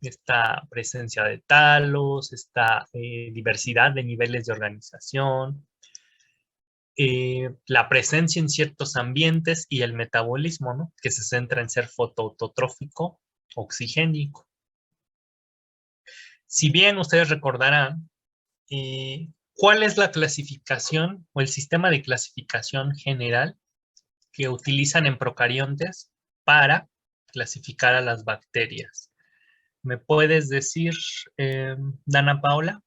esta presencia de talos, esta diversidad de niveles de organización, la presencia en ciertos ambientes y el metabolismo, ¿no? Que se centra en ser fotoautotrófico, oxigénico. Si bien ustedes recordarán, ¿cuál es la clasificación o el sistema de clasificación general que utilizan en procariontes para clasificar a las bacterias? ¿Me puedes decir, Dana Paula?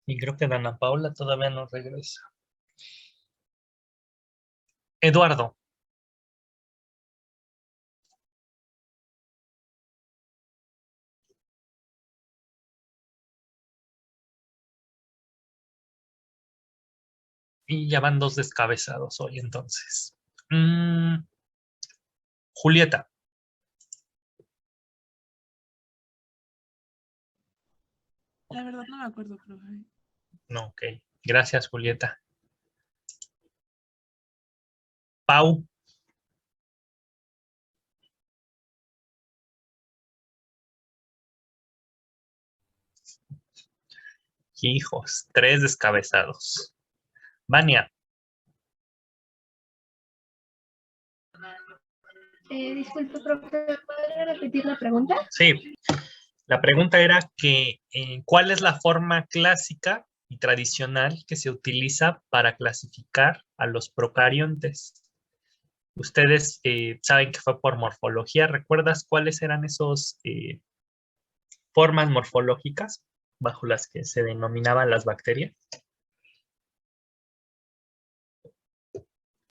Y creo que Dana Paula todavía no regresa. Eduardo. Y ya van 2 descabezados hoy entonces. Julieta. La verdad no me acuerdo, profe. No, ok. Gracias, Julieta. Pau. Hijos, 3 descabezados. Vania. Disculpe, profe, ¿podría repetir la pregunta? Sí. La pregunta era que, ¿cuál es la forma clásica y tradicional que se utiliza para clasificar a los procariontes? Ustedes saben que fue por morfología. ¿Recuerdas cuáles eran esas formas morfológicas bajo las que se denominaban las bacterias?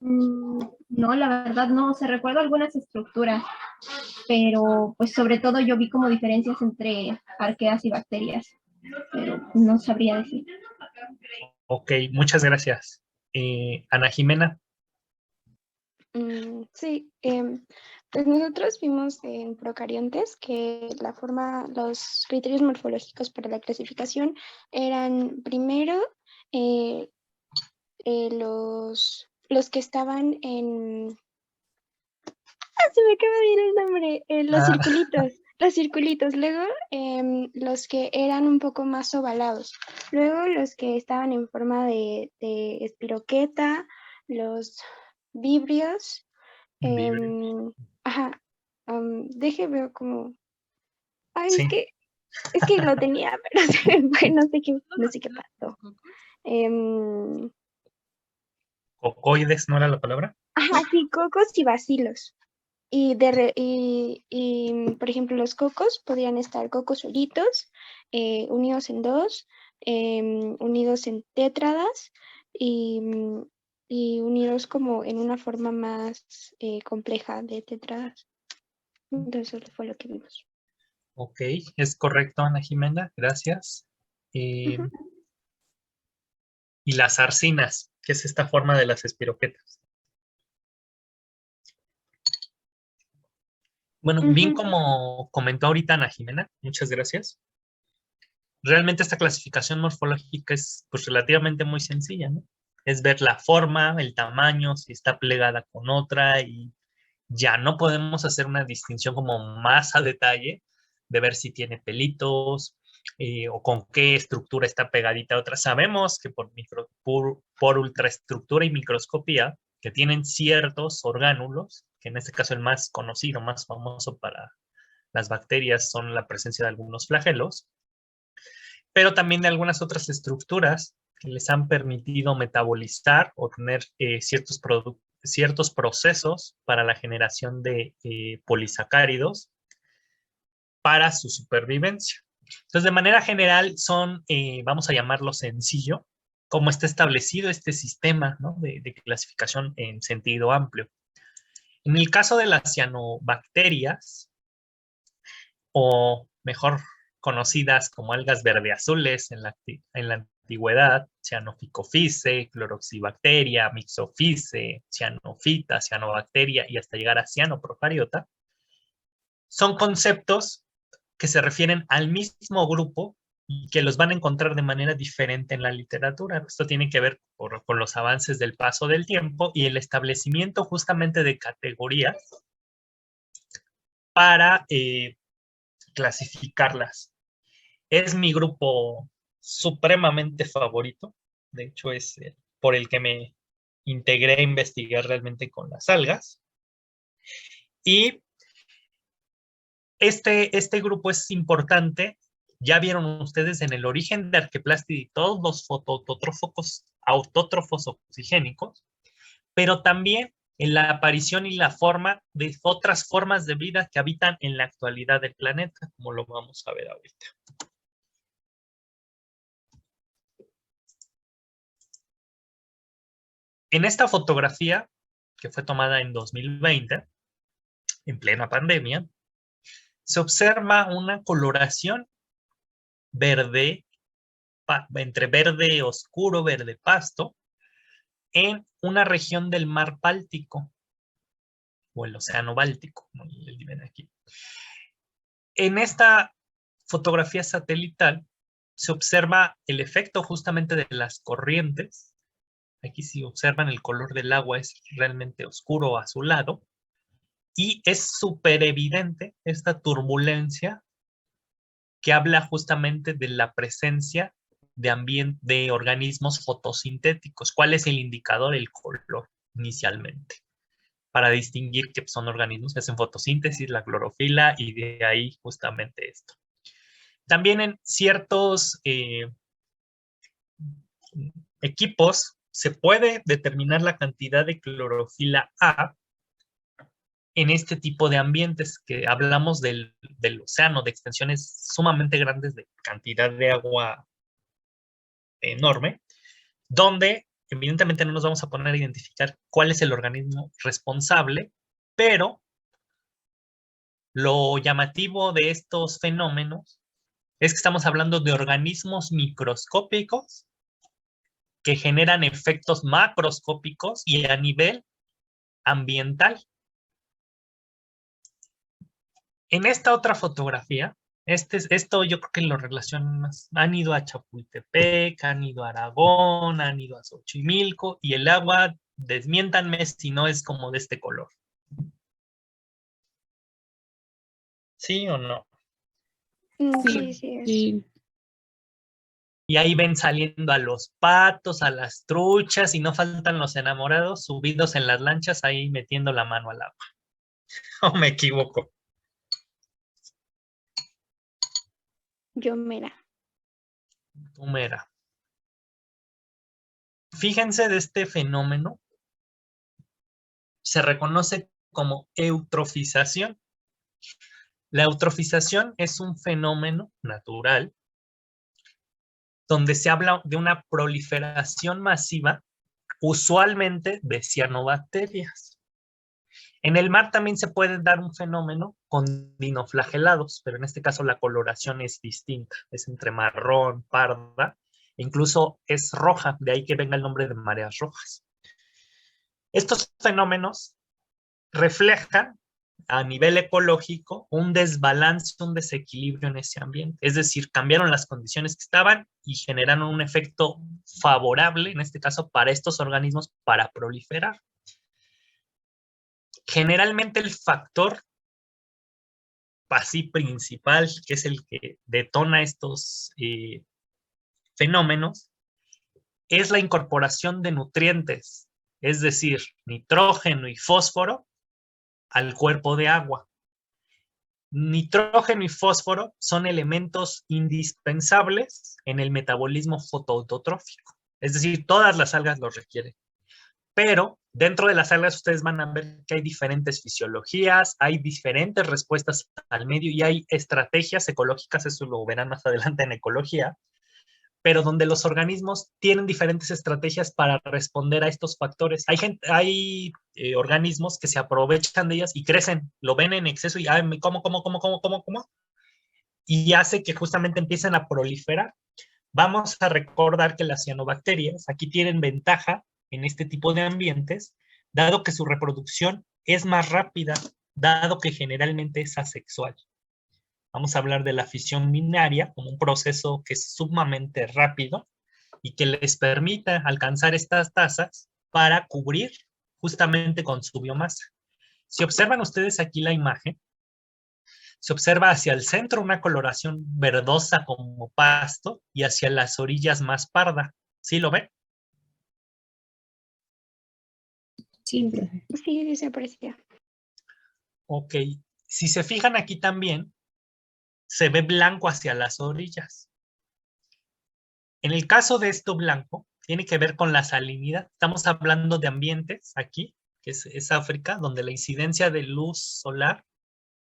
No, la verdad no, se recuerdo algunas estructuras, pero pues sobre todo yo vi como diferencias entre arqueas y bacterias, pero no sabría decir. Ok, muchas gracias. Ana Jimena. Sí, pues nosotros vimos en procariontes que los criterios morfológicos para la clasificación eran primero los que estaban en... se me acaba de ir el nombre, los circulitos, luego los que eran un poco más ovalados, luego los que estaban en forma de espiroqueta, los vibrios, deje veo como, ay, Sí. es que lo tenía, pero no sé qué pasó. ¿Cocoides no era la palabra? Sí, cocos y bacilos. Y, por ejemplo, los cocos podrían estar cocos solitos, unidos en dos, unidos en tétradas y unidos como en una forma más compleja de tétradas. Entonces eso fue lo que vimos. Ok, es correcto, Ana Jimena, gracias. Y las arcinas, ¿qué es esta forma de las espiroquetas? Bueno, bien como comentó ahorita Ana Jimena, muchas gracias. Realmente esta clasificación morfológica es pues relativamente muy sencilla, ¿no? Es ver la forma, el tamaño, si está plegada con otra y ya no podemos hacer una distinción como más a detalle de ver si tiene pelitos o con qué estructura está pegadita a otra. Sabemos que por ultraestructura y microscopía que tienen ciertos orgánulos, que en este caso el más conocido, más famoso para las bacterias son la presencia de algunos flagelos, pero también de algunas otras estructuras que les han permitido metabolizar o tener ciertos procesos para la generación de polisacáridos para su supervivencia. Entonces, de manera general, vamos a llamarlo sencillo, como está establecido este sistema, ¿no?, de clasificación en sentido amplio. En el caso de las cianobacterias, o mejor conocidas como algas verdeazules en la antigüedad, Cianophycophyce, Chloroxibacteria, Myxophyce, Cianophyta, Cianobacteria y hasta llegar a Cianoprocariota, son conceptos que se refieren al mismo grupo y que los van a encontrar de manera diferente en la literatura. Esto tiene que ver con los avances del paso del tiempo y el establecimiento justamente de categorías para clasificarlas. Es mi grupo supremamente favorito. De hecho, es por el que me integré a investigar realmente con las algas. Y este grupo es importante. Ya vieron ustedes en el origen de Arqueplástide todos los autótrofos oxigénicos, pero también en la aparición y la forma de otras formas de vida que habitan en la actualidad del planeta, como lo vamos a ver ahorita. En esta fotografía, que fue tomada en 2020, en plena pandemia, se observa una coloración verde, entre verde oscuro, verde pasto, en una región del mar Báltico, o el océano Báltico, como le ven aquí. En esta fotografía satelital se observa el efecto justamente de las corrientes. Aquí si observan el color del agua es realmente oscuro azulado y es súper evidente esta turbulencia que habla justamente de la presencia de organismos fotosintéticos. ¿Cuál es el indicador? El color inicialmente, para distinguir que son organismos que hacen fotosíntesis, la clorofila, y de ahí justamente esto. También en ciertos equipos se puede determinar la cantidad de clorofila A en este tipo de ambientes que hablamos del océano, de extensiones sumamente grandes de cantidad de agua enorme, donde evidentemente no nos vamos a poner a identificar cuál es el organismo responsable, pero lo llamativo de estos fenómenos es que estamos hablando de organismos microscópicos que generan efectos macroscópicos y a nivel ambiental. En esta otra fotografía, esto yo creo que lo relacionan más. Han ido a Chapultepec, han ido a Aragón, han ido a Xochimilco, y el agua, desmiéntanme si no es como de este color. ¿Sí o no? Sí, sí es. Sí. Y ahí ven saliendo a los patos, a las truchas, y no faltan los enamorados subidos en las lanchas ahí metiendo la mano al agua. ¿O me equivoco? Yo mera. Tú mera. Fíjense de este fenómeno. Se reconoce como eutrofización. La eutrofización es un fenómeno natural donde se habla de una proliferación masiva, usualmente de cianobacterias. En el mar también se puede dar un fenómeno con dinoflagelados, pero en este caso la coloración es distinta, es entre marrón, parda, incluso es roja, de ahí que venga el nombre de mareas rojas. Estos fenómenos reflejan a nivel ecológico un desbalance, un desequilibrio en ese ambiente. Es decir, cambiaron las condiciones que estaban y generaron un efecto favorable, en este caso, para estos organismos para proliferar. Generalmente el factor así principal, que es el que detona estos fenómenos, es la incorporación de nutrientes, es decir, nitrógeno y fósforo al cuerpo de agua. Nitrógeno y fósforo son elementos indispensables en el metabolismo fotoautotrófico. Es decir, todas las algas los requieren. Pero dentro de las algas ustedes van a ver que hay diferentes fisiologías, hay diferentes respuestas al medio y hay estrategias ecológicas, eso lo verán más adelante en ecología, pero donde los organismos tienen diferentes estrategias para responder a estos factores. Hay organismos que se aprovechan de ellas y crecen, lo ven en exceso y ¿cómo? Y hace que justamente empiecen a proliferar. Vamos a recordar que las cianobacterias aquí tienen ventaja en este tipo de ambientes, dado que su reproducción es más rápida, dado que generalmente es asexual. Vamos a hablar de la fisión binaria como un proceso que es sumamente rápido y que les permite alcanzar estas tasas para cubrir justamente con su biomasa. Si observan ustedes aquí la imagen, se observa hacia el centro una coloración verdosa como pasto y hacia las orillas más parda. ¿Sí lo ven? Sí. Sí, sí se aprecia. Ok. Si se fijan aquí también, se ve blanco hacia las orillas. En el caso de esto blanco, tiene que ver con la salinidad. Estamos hablando de ambientes aquí, que es África, donde la incidencia de luz solar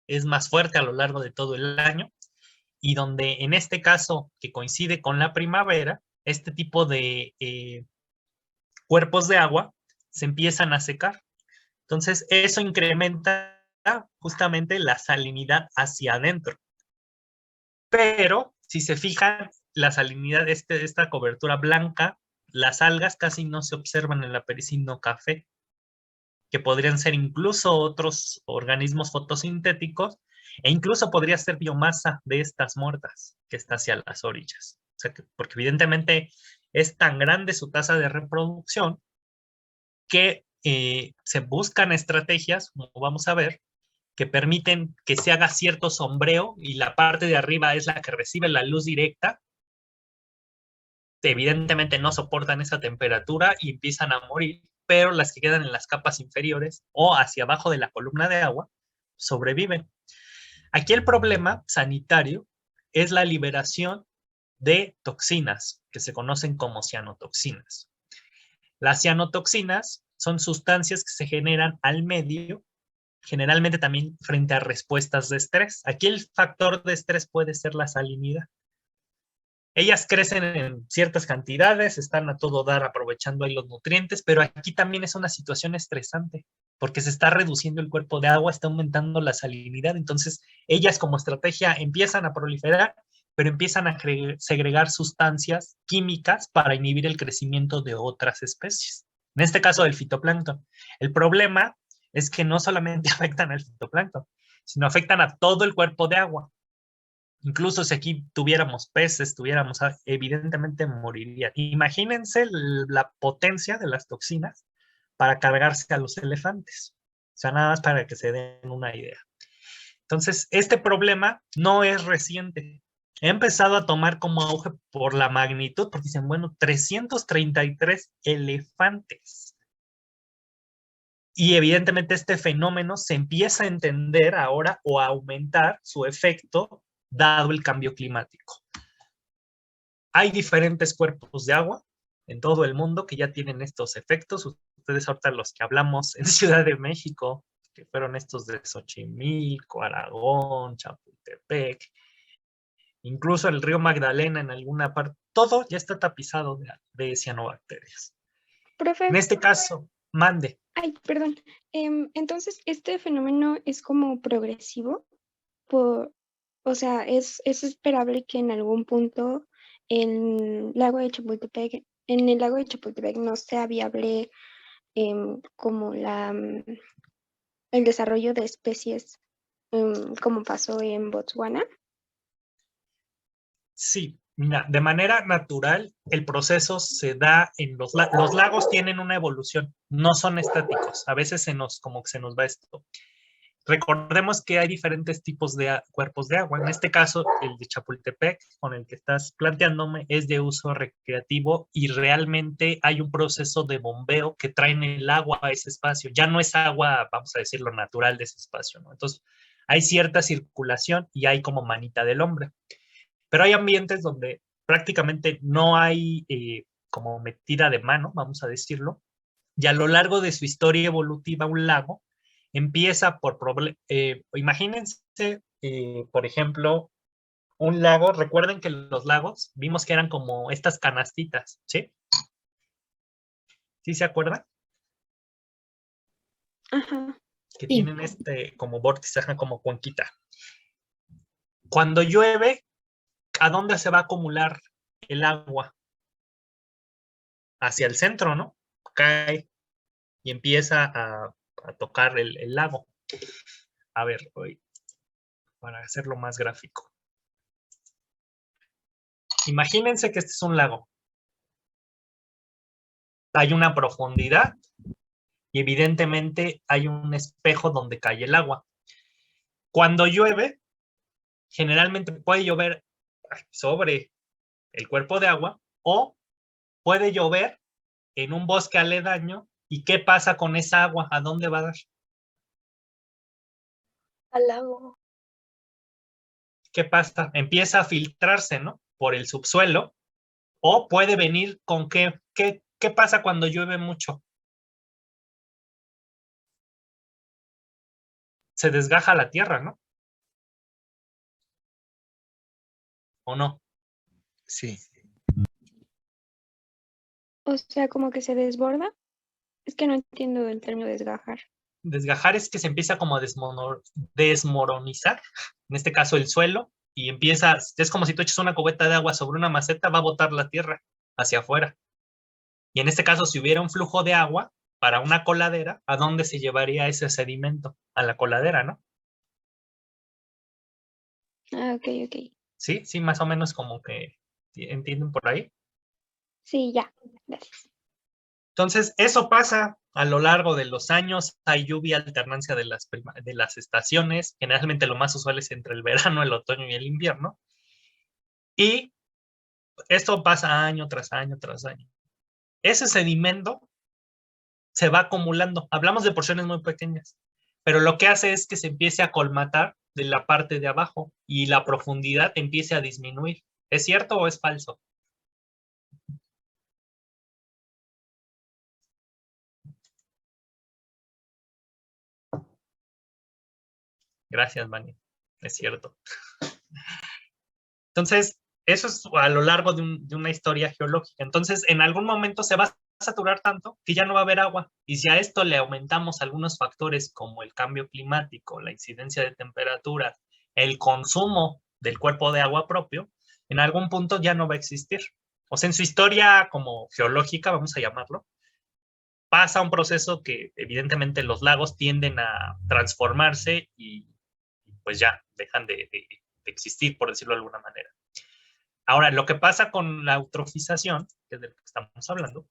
es más fuerte a lo largo de todo el año y donde en este caso, que coincide con la primavera, este tipo de cuerpos de agua se empiezan a secar. Entonces, eso incrementa justamente la salinidad hacia adentro. Pero, si se fijan, la salinidad, esta cobertura blanca, las algas casi no se observan en la pericino café, que podrían ser incluso otros organismos fotosintéticos, e incluso podría ser biomasa de estas muertas que está hacia las orillas. O sea, porque evidentemente es tan grande su tasa de reproducción que se buscan estrategias, como vamos a ver, que permiten que se haga cierto sombreo y la parte de arriba es la que recibe la luz directa. Evidentemente no soportan esa temperatura y empiezan a morir, pero las que quedan en las capas inferiores o hacia abajo de la columna de agua sobreviven. Aquí el problema sanitario es la liberación de toxinas que se conocen como cianotoxinas. Las cianotoxinas son sustancias que se generan al medio, generalmente también frente a respuestas de estrés. Aquí el factor de estrés puede ser la salinidad. Ellas crecen en ciertas cantidades, están a todo dar aprovechando ahí los nutrientes, pero aquí también es una situación estresante porque se está reduciendo el cuerpo de agua, está aumentando la salinidad, entonces ellas como estrategia empiezan a proliferar, pero empiezan a segregar sustancias químicas para inhibir el crecimiento de otras especies. En este caso del fitoplancton. El problema es que no solamente afectan al fitoplancton, sino afectan a todo el cuerpo de agua. Incluso si aquí tuviéramos peces, evidentemente morirían. Imagínense la potencia de las toxinas para cargarse a los elefantes. O sea, nada más para que se den una idea. Entonces, este problema no es reciente. He empezado a tomar como auge por la magnitud, porque dicen, bueno, 333 elefantes. Y evidentemente este fenómeno se empieza a entender ahora o a aumentar su efecto dado el cambio climático. Hay diferentes cuerpos de agua en todo el mundo que ya tienen estos efectos. Ustedes ahorita los que hablamos en Ciudad de México, que fueron estos de Xochimilco, Aragón, Chapultepec, incluso el río Magdalena en alguna parte, todo ya está tapizado de cianobacterias. Profe. En este caso, mande. Ay, perdón. Entonces, ¿este fenómeno es como progresivo? O sea, ¿es esperable que en algún punto en el lago de Chapultepec no sea viable como el desarrollo de especies como pasó en Botswana? Sí, mira, de manera natural el proceso se da en los lagos tienen una evolución, no son estáticos. A veces como que se nos va esto. Recordemos que hay diferentes tipos de cuerpos de agua. En este caso, el de Chapultepec, con el que estás planteándome, es de uso recreativo y realmente hay un proceso de bombeo que traen el agua a ese espacio. Ya no es agua, vamos a decirlo, natural de ese espacio, ¿no? Entonces, hay cierta circulación y hay como manita del hombre. Pero hay ambientes donde prácticamente no hay como metida de mano, vamos a decirlo, y a lo largo de su historia evolutiva un lago empieza por problemas, imagínense, por ejemplo, un lago, recuerden que los lagos vimos que eran como estas canastitas, ¿sí? ¿Sí se acuerdan? Ajá. Que Sí. tienen como vórtice, como cuenquita. Cuando llueve, ¿a dónde se va a acumular el agua? Hacia el centro, ¿no? Cae y empieza a tocar el lago. A ver, para hacerlo más gráfico. Imagínense que este es un lago. Hay una profundidad y evidentemente hay un espejo donde cae el agua. Cuando llueve, generalmente puede llover sobre el cuerpo de agua o puede llover en un bosque aledaño. ¿Y qué pasa con esa agua? ¿A dónde va a dar? Al lago. ¿Qué pasa? Empieza a filtrarse, ¿no? Por el subsuelo. O puede venir con ¿qué pasa cuando llueve mucho? Se desgaja la tierra, ¿no? ¿O no? Sí. O sea, como que se desborda. Es que no entiendo el término desgajar. Desgajar es que se empieza como a desmoronizar, en este caso el suelo, y empieza, es como si tú eches una cubeta de agua sobre una maceta, va a botar la tierra hacia afuera. Y en este caso, si hubiera un flujo de agua para una coladera, ¿a dónde se llevaría ese sedimento? A la coladera, ¿no? Ah, ok, ok. Sí, sí, más o menos como que entienden por ahí. Sí, ya. Gracias. Entonces, eso pasa a lo largo de los años. Hay lluvia, alternancia de las estaciones. Generalmente lo más usual es entre el verano, el otoño y el invierno. Y esto pasa año tras año tras año. Ese sedimento se va acumulando. Hablamos de porciones muy pequeñas, pero lo que hace es que se empiece a colmatar de la parte de abajo y la profundidad empiece a disminuir. ¿Es cierto o es falso? Gracias, Vani. Es cierto. Entonces, eso es a lo largo de una historia geológica. Entonces, en algún momento se va a saturar tanto que ya no va a haber agua. Y si a esto le aumentamos algunos factores como el cambio climático, la incidencia de temperaturas, el consumo del cuerpo de agua propio, en algún punto ya no va a existir. O sea, en su historia como geológica, vamos a llamarlo, pasa un proceso que evidentemente los lagos tienden a transformarse y pues ya dejan de existir, por decirlo de alguna manera. Ahora, lo que pasa con la eutrofización, que es de lo que estamos hablando,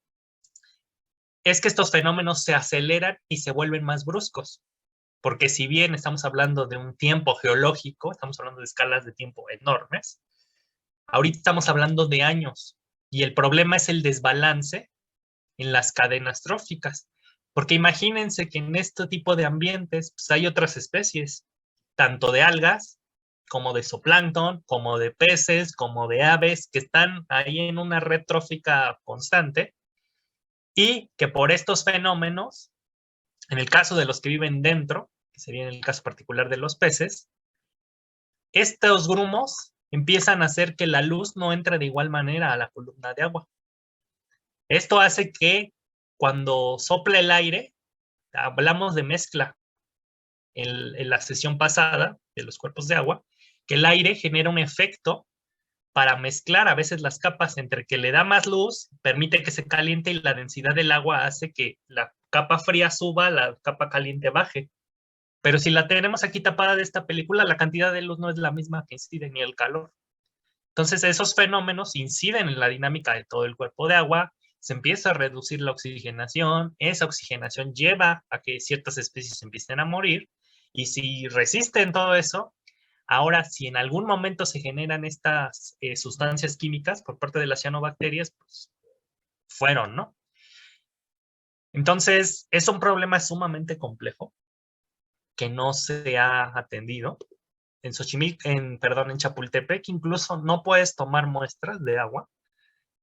es que estos fenómenos se aceleran y se vuelven más bruscos. Porque si bien estamos hablando de un tiempo geológico, estamos hablando de escalas de tiempo enormes, ahorita estamos hablando de años. Y el problema es el desbalance en las cadenas tróficas. Porque imagínense que en este tipo de ambientes pues, hay otras especies, tanto de algas como de zooplancton, como de peces, como de aves, que están ahí en una red trófica constante y que por estos fenómenos, en el caso de los que viven dentro, que sería en el caso particular de los peces, estos grumos empiezan a hacer que la luz no entre de igual manera a la columna de agua. Esto hace que cuando sopla el aire, hablamos de mezcla en la sesión pasada de los cuerpos de agua, que el aire genera un efecto para mezclar a veces las capas entre que le da más luz, permite que se caliente y la densidad del agua hace que la capa fría suba, la capa caliente baje. Pero si la tenemos aquí tapada de esta película, la cantidad de luz no es la misma que incide ni el calor. Entonces esos fenómenos inciden en la dinámica de todo el cuerpo de agua, se empieza a reducir la oxigenación, esa oxigenación lleva a que ciertas especies empiecen a morir, y si resisten todo eso, ahora si en algún momento se generan estas sustancias químicas por parte de las cianobacterias, pues fueron, ¿no? Entonces es un problema sumamente complejo que no se ha atendido. En en Chapultepec incluso no puedes tomar muestras de agua.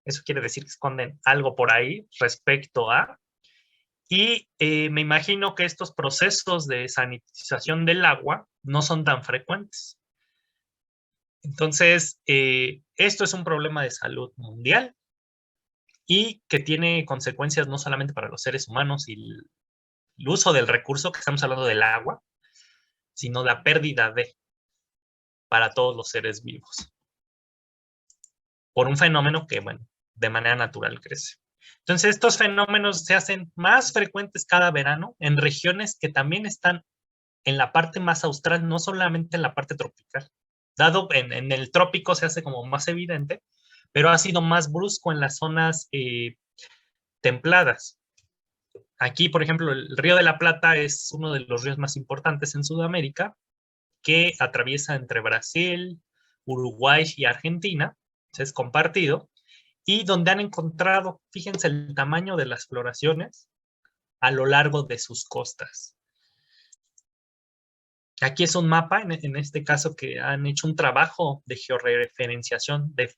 Eso quiere decir que esconden algo por ahí respecto a... Y me imagino que estos procesos de sanitización del agua no son tan frecuentes. Entonces, esto es un problema de salud mundial y que tiene consecuencias no solamente para los seres humanos y el uso del recurso, que estamos hablando del agua, sino la pérdida para todos los seres vivos. Por un fenómeno que, bueno, de manera natural crece. Entonces, estos fenómenos se hacen más frecuentes cada verano en regiones que también están en la parte más austral, no solamente en la parte tropical. Dado en el trópico se hace como más evidente, pero ha sido más brusco en las zonas templadas. Aquí, por ejemplo, el Río de la Plata es uno de los ríos más importantes en Sudamérica, que atraviesa entre Brasil, Uruguay y Argentina, es compartido, y donde han encontrado, fíjense el tamaño de las floraciones a lo largo de sus costas. Aquí es un mapa, en este caso, que han hecho un trabajo de georreferenciación de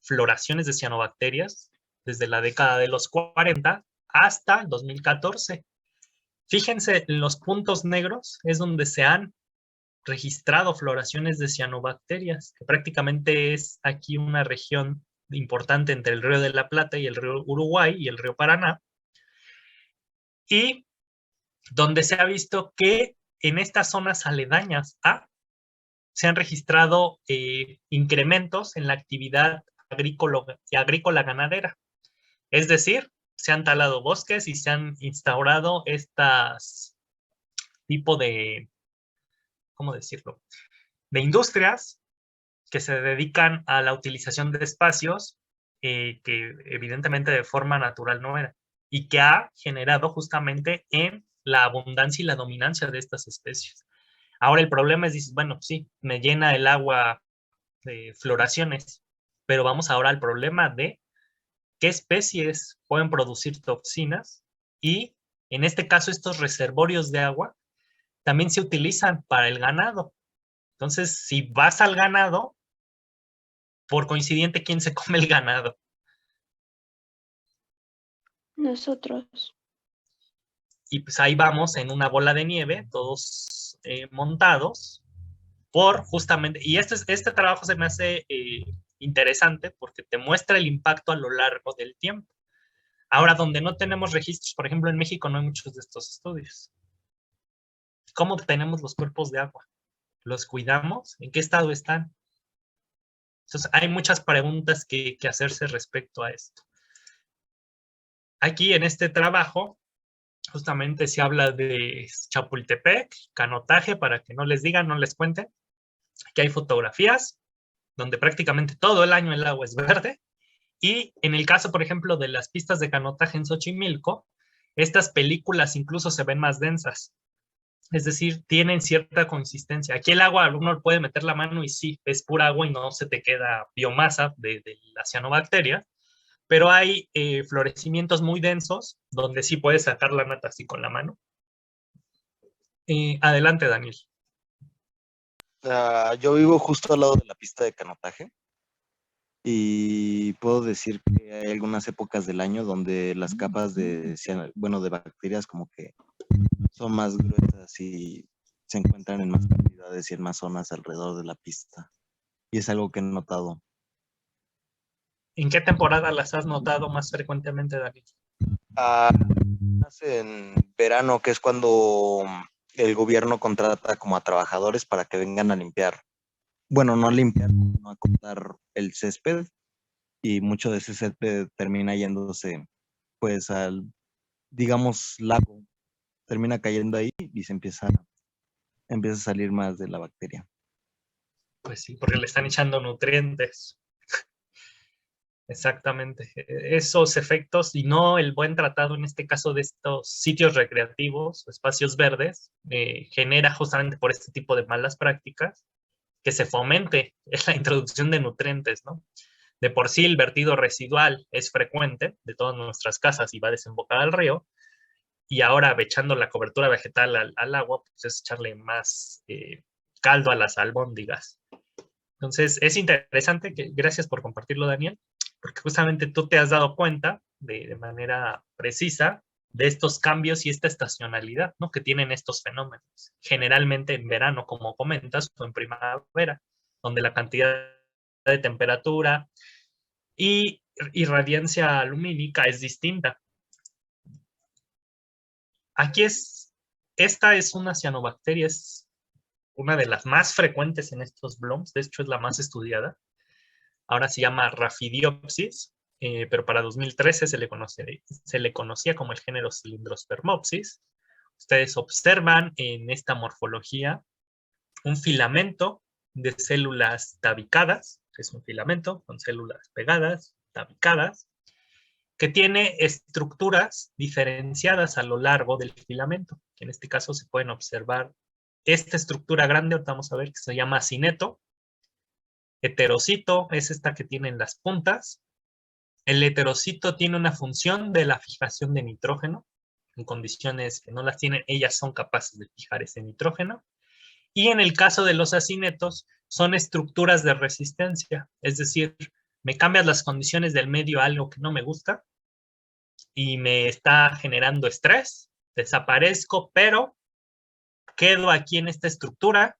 floraciones de cianobacterias desde la década de los 40 hasta el 2014. Fíjense, en los puntos negros es donde se han registrado floraciones de cianobacterias, que prácticamente es aquí una región importante entre el Río de la Plata y el Río Uruguay y el Río Paraná, y donde se ha visto que en estas zonas aledañas se han registrado incrementos en la actividad agrícola ganadera. Es decir, se han talado bosques y se han instaurado estas tipo de, ¿cómo decirlo?, de industrias que se dedican a la utilización de espacios que evidentemente de forma natural no era, y que ha generado justamente en la abundancia y la dominancia de estas especies. Ahora el problema es, dices, bueno, sí, me llena el agua de floraciones, pero vamos ahora al problema de qué especies pueden producir toxinas, y en este caso estos reservorios de agua también se utilizan para el ganado. Entonces, si vas al ganado, por coincidente, ¿quién se come el ganado? Nosotros. Y pues ahí vamos en una bola de nieve, todos montados, por justamente, y este trabajo se me hace interesante porque te muestra el impacto a lo largo del tiempo. Ahora, donde no tenemos registros, por ejemplo, en México no hay muchos de estos estudios. ¿Cómo obtenemos los cuerpos de agua? ¿Los cuidamos? ¿En qué estado están? Entonces, hay muchas preguntas que hacerse respecto a esto. Aquí en este trabajo, justamente se habla de Chapultepec, canotaje, para que no les digan, no les cuenten. Aquí hay fotografías donde prácticamente todo el año el agua es verde. Y en el caso, por ejemplo, de las pistas de canotaje en Xochimilco, estas películas incluso se ven más densas. Es decir, tienen cierta consistencia. Aquí el agua, uno puede meter la mano y sí, es pura agua y no se te queda biomasa de la cianobacteria, pero hay florecimientos muy densos donde sí puedes sacar la nata así con la mano. Adelante, Daniel. Yo vivo justo al lado de la pista de canotaje y puedo decir que hay algunas épocas del año donde las capas de bacterias como que son más gruesas y se encuentran en más cantidades y en más zonas alrededor de la pista. Y es algo que he notado. ¿En qué temporada las has notado más frecuentemente, Daniel? En verano, que es cuando el gobierno contrata como a trabajadores para que vengan a limpiar. Bueno, no a limpiar, sino a cortar el césped. Y mucho de ese césped termina yéndose, pues, al, digamos, lago. Termina cayendo ahí y se empieza a salir más de la bacteria. Pues sí, porque le están echando nutrientes. Exactamente. Esos efectos, y no el buen tratado, en este caso de estos sitios recreativos, espacios verdes, genera justamente por este tipo de malas prácticas que se fomente la introducción de nutrientes, ¿no? De por sí el vertido residual es frecuente de todas nuestras casas y va a desembocar al río, y ahora echando la cobertura vegetal al agua, pues es echarle más caldo a las albóndigas. Entonces, es interesante, gracias por compartirlo, Daniel, porque justamente tú te has dado cuenta de manera precisa de estos cambios y esta estacionalidad, ¿no?, que tienen estos fenómenos. Generalmente en verano, como comentas, o en primavera, donde la cantidad de temperatura y radiancia lumínica es distinta. Aquí esta es una cianobacteria, es una de las más frecuentes en estos bloms, de hecho es la más estudiada. Ahora se llama Raphidiopsis, pero para 2013 se le conocía como el género Cylindrospermopsis, Ustedes observan en esta morfología un filamento de células tabicadas, que es un filamento con células pegadas, tabicadas, que tiene estructuras diferenciadas a lo largo del filamento. En este caso se pueden observar esta estructura grande, ahorita vamos a ver, que se llama cineto. Heterocito es esta que tiene en las puntas. El heterocito tiene una función de la fijación de nitrógeno. En condiciones que no las tienen, ellas son capaces de fijar ese nitrógeno. Y en el caso de los acinetos, son estructuras de resistencia. Es decir, me cambias las condiciones del medio a algo que no me gusta y me está generando estrés, desaparezco, pero quedo aquí en esta estructura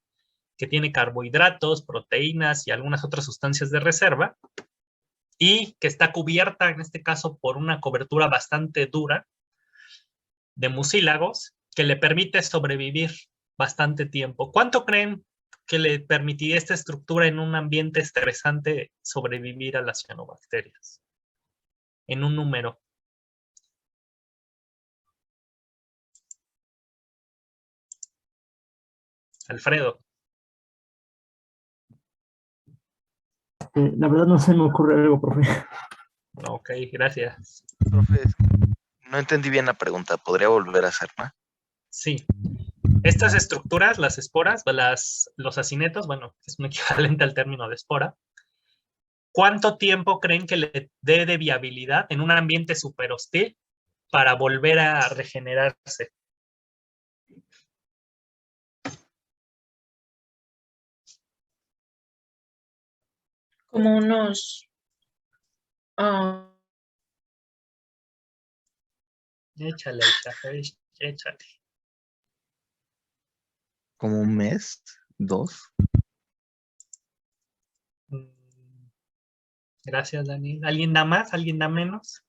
que tiene carbohidratos, proteínas y algunas otras sustancias de reserva y que está cubierta, en este caso, por una cobertura bastante dura de mucílagos que le permite sobrevivir bastante tiempo. ¿Cuánto creen que le permitiría esta estructura en un ambiente estresante sobrevivir a las cianobacterias? En un número. Alfredo. La verdad no se me ocurre algo, profe. Ok, gracias. Profe, no entendí bien la pregunta. ¿Podría volver a hacerla? Sí. Estas estructuras, las esporas, los acinetos, bueno, es un equivalente al término de espora. ¿Cuánto tiempo creen que le dé de viabilidad en un ambiente súper hostil para volver a regenerarse? Como unos... Échale, échale. ¿Como un mes? ¿2? Gracias, Daniel. ¿Alguien da más? ¿Alguien da menos?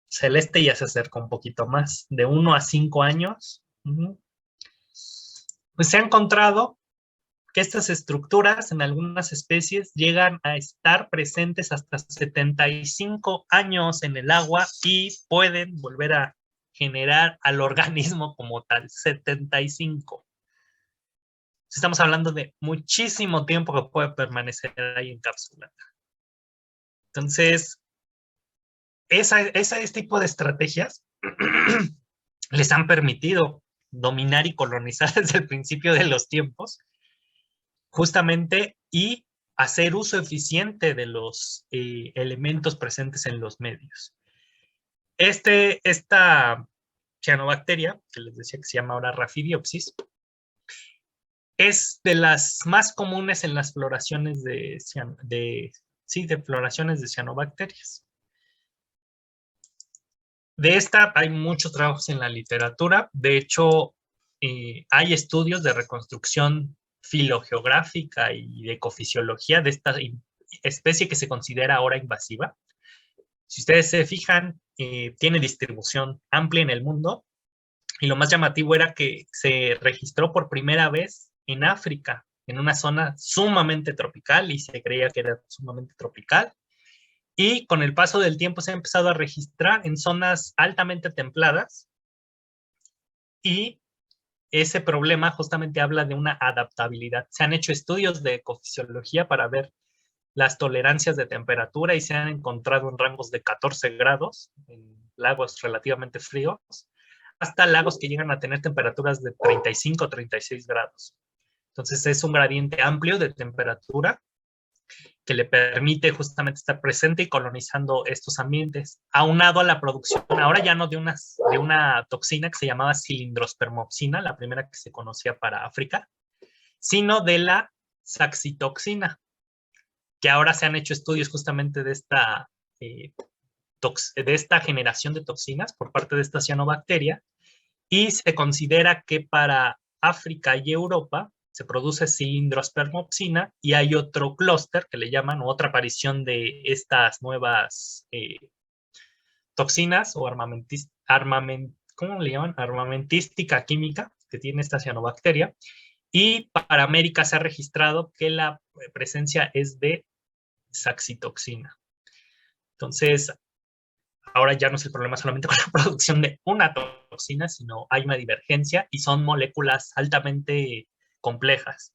Celeste ya se acerca un poquito más, de 1 a 5 años. Pues se ha encontrado que estas estructuras en algunas especies llegan a estar presentes hasta 75 años en el agua y pueden volver a generar al organismo como tal, 75. Estamos hablando de muchísimo tiempo que puede permanecer ahí encapsulada. Entonces, ese tipo de estrategias les han permitido dominar y colonizar desde el principio de los tiempos, justamente, y hacer uso eficiente de los elementos presentes en los medios. Esta cianobacteria, que les decía que se llama ahora Raphidiopsis, es de las más comunes en las floraciones de floraciones de cianobacterias. De esta hay muchos trabajos en la literatura. De hecho, hay estudios de reconstrucción filogeográfica y de ecofisiología de esta especie que se considera ahora invasiva. Si ustedes se fijan, tiene distribución amplia en el mundo y lo más llamativo era que se registró por primera vez en África, en una zona sumamente tropical y se creía que era sumamente tropical. Y con el paso del tiempo se ha empezado a registrar en zonas altamente templadas y ese problema justamente habla de una adaptabilidad. Se han hecho estudios de ecofisiología para ver las tolerancias de temperatura y se han encontrado en rangos de 14 grados en lagos relativamente fríos hasta lagos que llegan a tener temperaturas de 35 o 36 grados. Entonces es un gradiente amplio de temperatura que le permite justamente estar presente y colonizando estos ambientes, aunado a la producción, ahora ya no de una toxina que se llamaba cilindrospermopsina, la primera que se conocía para África, sino de la saxitoxina, que ahora se han hecho estudios justamente de esta generación de toxinas por parte de esta cianobacteria, y se considera que para África y Europa se produce cilindrospermopsina y hay otro clúster que le llaman, o otra aparición de estas nuevas toxinas o ¿cómo le llaman? Armamentística química que tiene esta cianobacteria. Y para América se ha registrado que la presencia es de saxitoxina. Entonces, ahora ya no es el problema solamente con la producción de una toxina, sino hay una divergencia y son moléculas altamente complejas.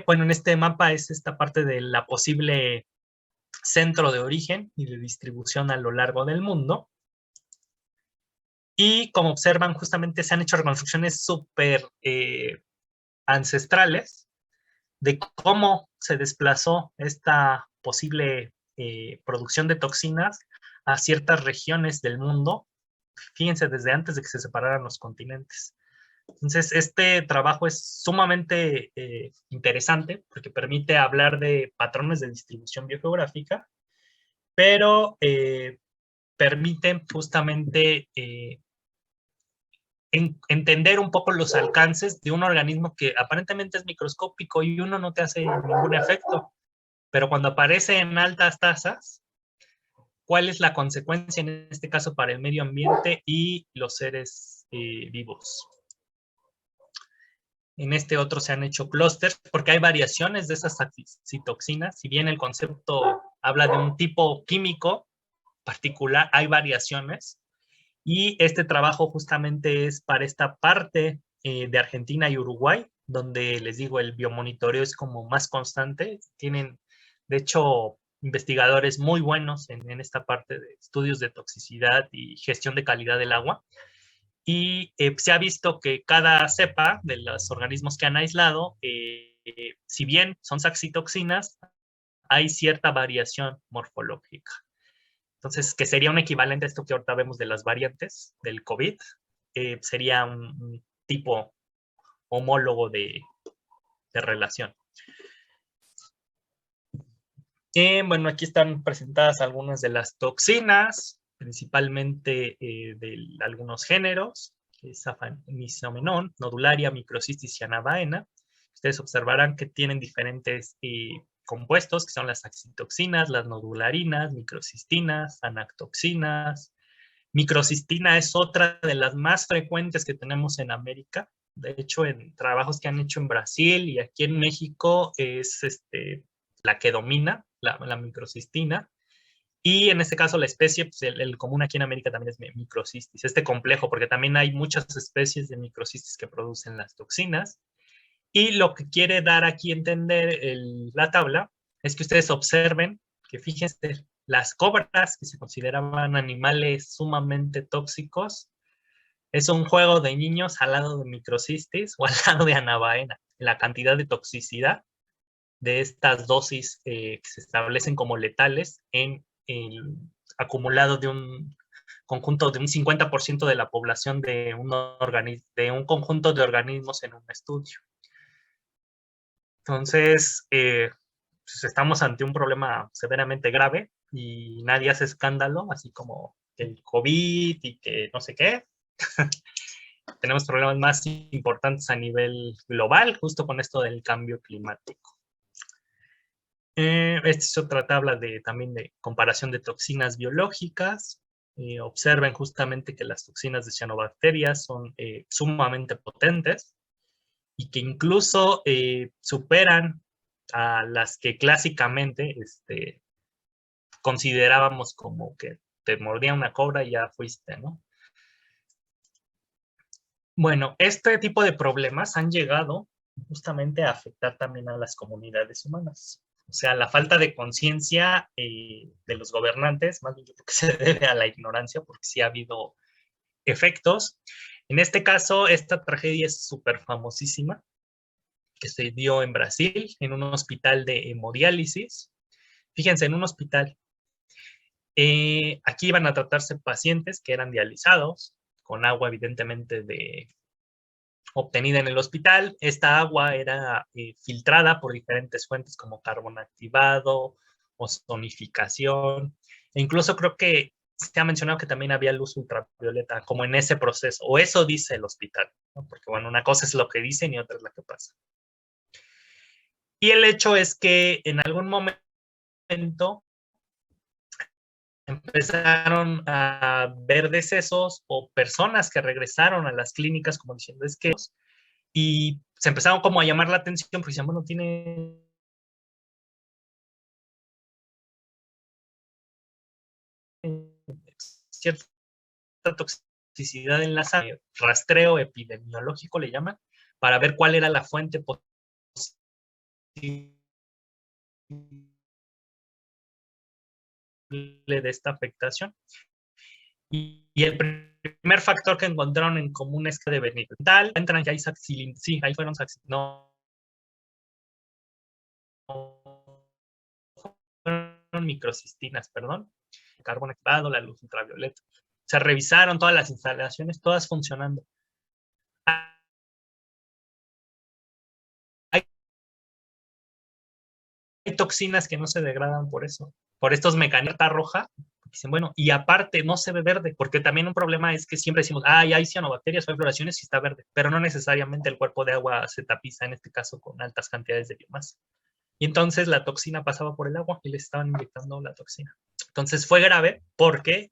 Bueno, en este mapa es esta parte de la posible centro de origen y de distribución a lo largo del mundo. Y como observan, justamente se han hecho reconstrucciones súper ancestrales de cómo se desplazó esta posible producción de toxinas a ciertas regiones del mundo. Fíjense, desde antes de que se separaran los continentes. Entonces, este trabajo es sumamente interesante porque permite hablar de patrones de distribución biogeográfica, pero permiten justamente entender un poco los alcances de un organismo que aparentemente es microscópico y uno no te hace ningún efecto, pero cuando aparece en altas tasas, ¿cuál es la consecuencia en este caso para el medio ambiente y los seres vivos? En este otro se han hecho clústeres porque hay variaciones de esas citoxinas. Si bien el concepto habla de un tipo químico particular, hay variaciones. Y este trabajo justamente es para esta parte de Argentina y Uruguay, donde les digo, el biomonitoreo es como más constante. Tienen, de hecho, investigadores muy buenos en esta parte de estudios de toxicidad y gestión de calidad del agua. Y se ha visto que cada cepa de los organismos que han aislado, si bien son saxitoxinas, hay cierta variación morfológica. Entonces, que sería un equivalente a esto que ahorita vemos de las variantes del COVID, sería un tipo homólogo de relación. Bueno, aquí están presentadas algunas de las toxinas, principalmente de algunos géneros, Safanisomenón, Nodularia, Microcistis y Anabaena. Ustedes observarán que tienen diferentes compuestos, que son las saxitoxinas, las nodularinas, microcistinas, anactoxinas. Microcistina es otra de las más frecuentes que tenemos en América. De hecho, en trabajos que han hecho en Brasil y aquí en México es la que domina, la microcistina. Y en este caso la especie, pues el común aquí en América también es microcistis, complejo, porque también hay muchas especies de microcistis que producen las toxinas. Y lo que quiere dar aquí a entender la tabla es que ustedes observen que, fíjense, las cobras que se consideraban animales sumamente tóxicos, es un juego de niños al lado de microcistis o al lado de anabaena, la cantidad de toxicidad de estas dosis que se establecen como letales en el acumulado de un conjunto de un 50% de la población de un conjunto de organismos en un estudio. Entonces, pues estamos ante un problema severamente grave y nadie hace escándalo, así como el COVID y que no sé qué. Tenemos problemas más importantes a nivel global, justo con esto del cambio climático. Esta es otra tabla también de comparación de toxinas biológicas. Observen justamente que las toxinas de cianobacterias son sumamente potentes y que incluso superan a las que clásicamente considerábamos como que te mordía una cobra y ya fuiste, ¿no? Bueno, este tipo de problemas han llegado justamente a afectar también a las comunidades humanas. O sea, la falta de conciencia de los gobernantes, más bien yo creo que se debe a la ignorancia, porque sí ha habido efectos. En este caso, esta tragedia es súper famosísima, que se dio en Brasil, en un hospital de hemodiálisis. Fíjense, en un hospital. Aquí iban a tratarse pacientes que eran dializados, con agua evidentemente obtenida en el hospital. Esta agua era filtrada por diferentes fuentes como carbón activado, ozonificación, e incluso creo que se ha mencionado que también había luz ultravioleta, como en ese proceso, o eso dice el hospital, ¿no? Porque bueno, una cosa es lo que dicen y otra es lo que pasa. Y el hecho es que en algún momento empezaron a ver decesos o personas que regresaron a las clínicas como diciendo es que, y se empezaron como a llamar la atención porque decían, bueno, tiene cierta toxicidad en la sangre, rastreo epidemiológico le llaman, para ver cuál era la fuente posible de esta afectación. Y el primer factor que encontraron en común es que de benital entran ya sí, ahí fueron no fueron microcistinas, perdón, carbono activado, la luz ultravioleta. Se revisaron todas las instalaciones, todas funcionando. Hay toxinas que no se degradan por eso, por estos mecanismos roja. Dicen, bueno, y aparte no se ve verde, porque también un problema es que siempre decimos, hay cianobacterias o hay floraciones y está verde, pero no necesariamente el cuerpo de agua se tapiza, en este caso, con altas cantidades de biomasa. Y entonces la toxina pasaba por el agua y le estaban inyectando la toxina. Entonces fue grave porque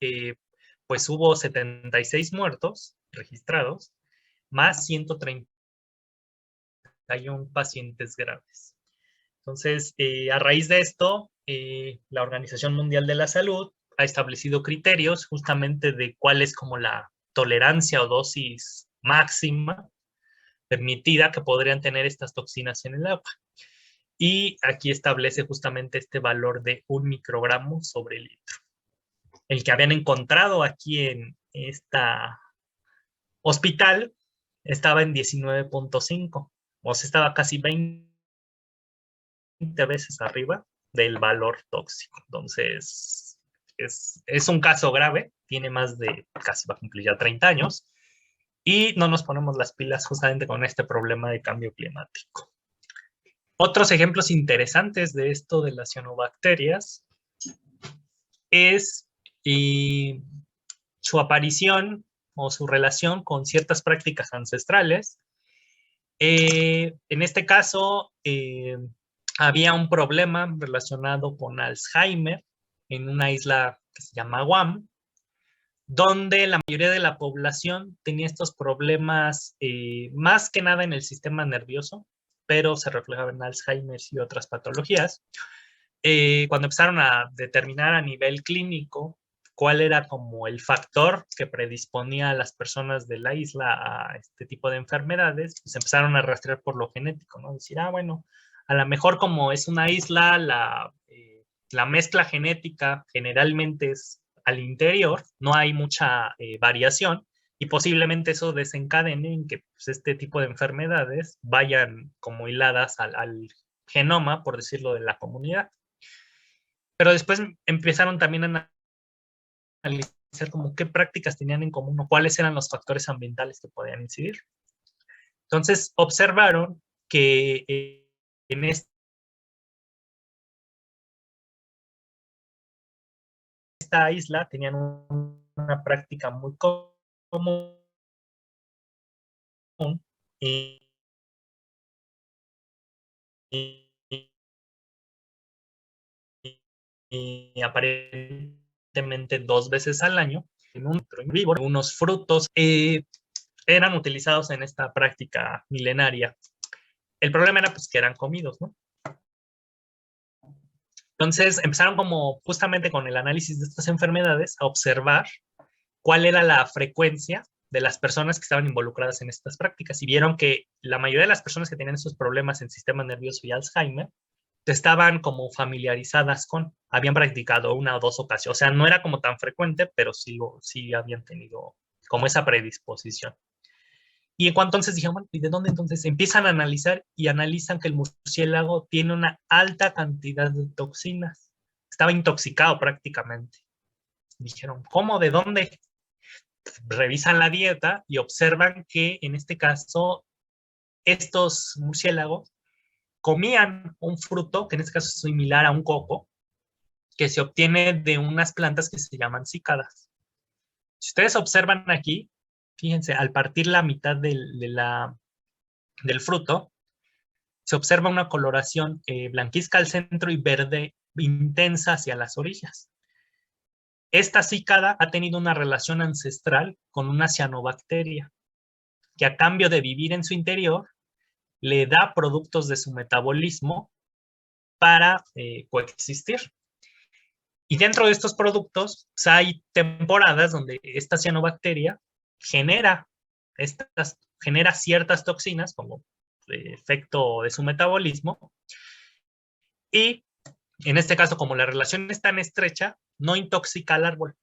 pues hubo 76 muertos registrados, más 131 pacientes graves. Entonces, a raíz de esto, la Organización Mundial de la Salud ha establecido criterios justamente de cuál es como la tolerancia o dosis máxima permitida que podrían tener estas toxinas en el agua. Y aquí establece justamente este valor de 1 microgramo sobre litro. El que habían encontrado aquí en esta hospital estaba en 19.5, o sea, estaba casi 20 veces arriba del valor tóxico. Entonces, es un caso grave, tiene más de, casi va a cumplir ya 30 años, y no nos ponemos las pilas justamente con este problema de cambio climático. Otros ejemplos interesantes de esto de las cianobacterias es su aparición o su relación con ciertas prácticas ancestrales. En este caso, había un problema relacionado con Alzheimer en una isla que se llama Guam, donde la mayoría de la población tenía estos problemas, más que nada en el sistema nervioso, pero se reflejaba en Alzheimer y otras patologías. Cuando empezaron a determinar a nivel clínico cuál era como el factor que predisponía a las personas de la isla a este tipo de enfermedades, pues empezaron a rastrear por lo genético, ¿no? Decir, bueno, a lo mejor como es una isla, la mezcla genética generalmente es al interior, no hay mucha variación, y posiblemente eso desencadene en que pues, este tipo de enfermedades vayan como hiladas al genoma, por decirlo, de la comunidad. Pero después empezaron también a analizar como qué prácticas tenían en común o cuáles eran los factores ambientales que podían incidir. Entonces observaron que en esta isla tenían una práctica muy común y aparentemente 2 veces al año, en un vivo, unos frutos eran utilizados en esta práctica milenaria. El problema era pues que eran comidos, ¿no? Entonces empezaron como justamente con el análisis de estas enfermedades a observar cuál era la frecuencia de las personas que estaban involucradas en estas prácticas y vieron que la mayoría de las personas que tenían esos problemas en sistema nervioso y Alzheimer estaban como familiarizadas con, habían practicado 1 o 2 ocasiones, o sea, no era como tan frecuente, pero sí habían tenido como esa predisposición. Y en cuanto entonces dijeron, bueno, ¿y de dónde entonces? Empiezan a analizar y analizan que el murciélago tiene una alta cantidad de toxinas. Estaba intoxicado prácticamente. Dijeron, ¿cómo? ¿De dónde? Revisan la dieta y observan que en este caso estos murciélagos comían un fruto, que en este caso es similar a un coco, que se obtiene de unas plantas que se llaman cícadas. Si ustedes observan aquí, fíjense, al partir la mitad del fruto, se observa una coloración blanquizca al centro y verde intensa hacia las orillas. Esta cícada ha tenido una relación ancestral con una cianobacteria, que a cambio de vivir en su interior, le da productos de su metabolismo para coexistir. Y dentro de estos productos pues, hay temporadas donde esta cianobacteria genera ciertas toxinas como efecto de su metabolismo, y en este caso, como la relación es tan estrecha, no intoxica al árbol.